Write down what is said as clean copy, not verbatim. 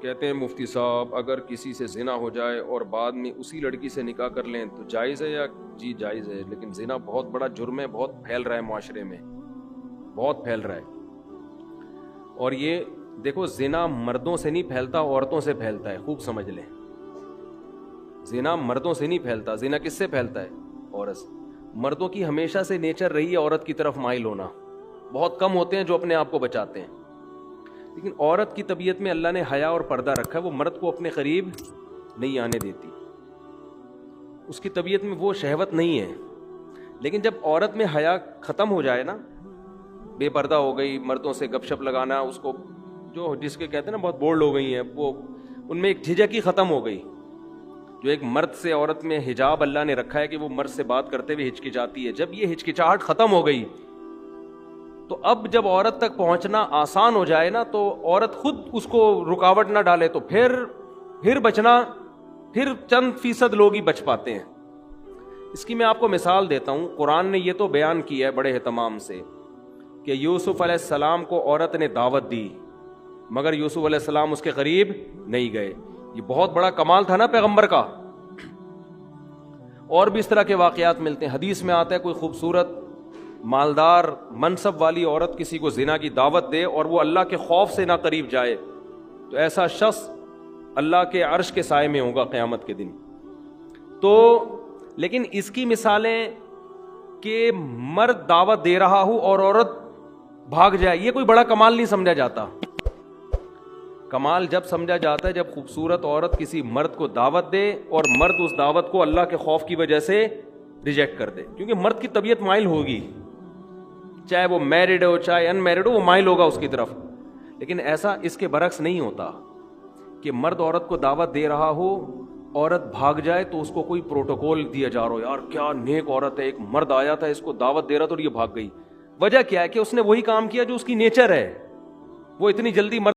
کہتے ہیں مفتی صاحب اگر کسی سے زنا ہو جائے اور بعد میں اسی لڑکی سے نکاح کر لیں تو جائز ہے یا جی جائز ہے، لیکن زنا بہت بڑا جرم ہے، بہت پھیل رہا ہے معاشرے میں، بہت پھیل رہا ہے۔ اور یہ دیکھو زنا مردوں سے نہیں پھیلتا، عورتوں سے پھیلتا ہے، خوب سمجھ لیں۔ زنا مردوں سے نہیں پھیلتا، زنا کس سے پھیلتا ہے؟ عورت سے۔ مردوں کی ہمیشہ سے نیچر رہی ہے عورت کی طرف مائل ہونا، بہت کم ہوتے ہیں جو اپنے آپ کو بچاتے ہیں، لیکن عورت کی طبیعت میں اللہ نے حیا اور پردہ رکھا ہے، وہ مرد کو اپنے قریب نہیں آنے دیتی، اس کی طبیعت میں وہ شہوت نہیں ہے۔ لیکن جب عورت میں حیا ختم ہو جائے نا، بے پردہ ہو گئی، مردوں سے گپ شپ لگانا، اس کو جو جس کے کہتے ہیں نا بہت بولڈ ہو گئی ہیں، وہ ان میں ایک جھجک ہی ختم ہو گئی۔ جو ایک مرد سے عورت میں حجاب اللہ نے رکھا ہے کہ وہ مرد سے بات کرتے ہوئے ہچکچاتی ہے، جب یہ ہچکچاہٹ ختم ہو گئی تو اب جب عورت تک پہنچنا آسان ہو جائے نا، تو عورت خود اس کو رکاوٹ نہ ڈالے تو پھر بچنا، پھر چند فیصد لوگ ہی بچ پاتے ہیں۔ اس کی میں آپ کو مثال دیتا ہوں، قرآن نے یہ تو بیان کیا ہے بڑے اہتمام سے کہ یوسف علیہ السلام کو عورت نے دعوت دی مگر یوسف علیہ السلام اس کے قریب نہیں گئے۔ یہ بہت بڑا کمال تھا نا پیغمبر کا۔ اور بھی اس طرح کے واقعات ملتے ہیں، حدیث میں آتا ہے کوئی خوبصورت مالدار منصب والی عورت کسی کو زنا کی دعوت دے اور وہ اللہ کے خوف سے نہ قریب جائے تو ایسا شخص اللہ کے عرش کے سائے میں ہوگا قیامت کے دن۔ تو لیکن اس کی مثالیں کہ مرد دعوت دے رہا ہو اور عورت بھاگ جائے، یہ کوئی بڑا کمال نہیں سمجھا جاتا۔ کمال جب سمجھا جاتا ہے جب خوبصورت عورت کسی مرد کو دعوت دے اور مرد اس دعوت کو اللہ کے خوف کی وجہ سے ریجیکٹ کر دے، کیونکہ مرد کی طبیعت مائل ہوگی، چاہے وہ میرڈ ہو چاہے ان میرڈ ہو، وہ مائل ہوگا اس کی طرف۔ لیکن ایسا اس کے برعکس نہیں ہوتا کہ مرد عورت کو دعوت دے رہا ہو، عورت بھاگ جائے تو اس کو کوئی پروٹوکول دیا جا رہا ہو، یار کیا نیک عورت ہے، ایک مرد آیا تھا اس کو دعوت دے رہا تھا اور یہ بھاگ گئی۔ وجہ کیا ہے کہ اس نے وہی کام کیا جو اس کی نیچر ہے، وہ اتنی جلدی مرد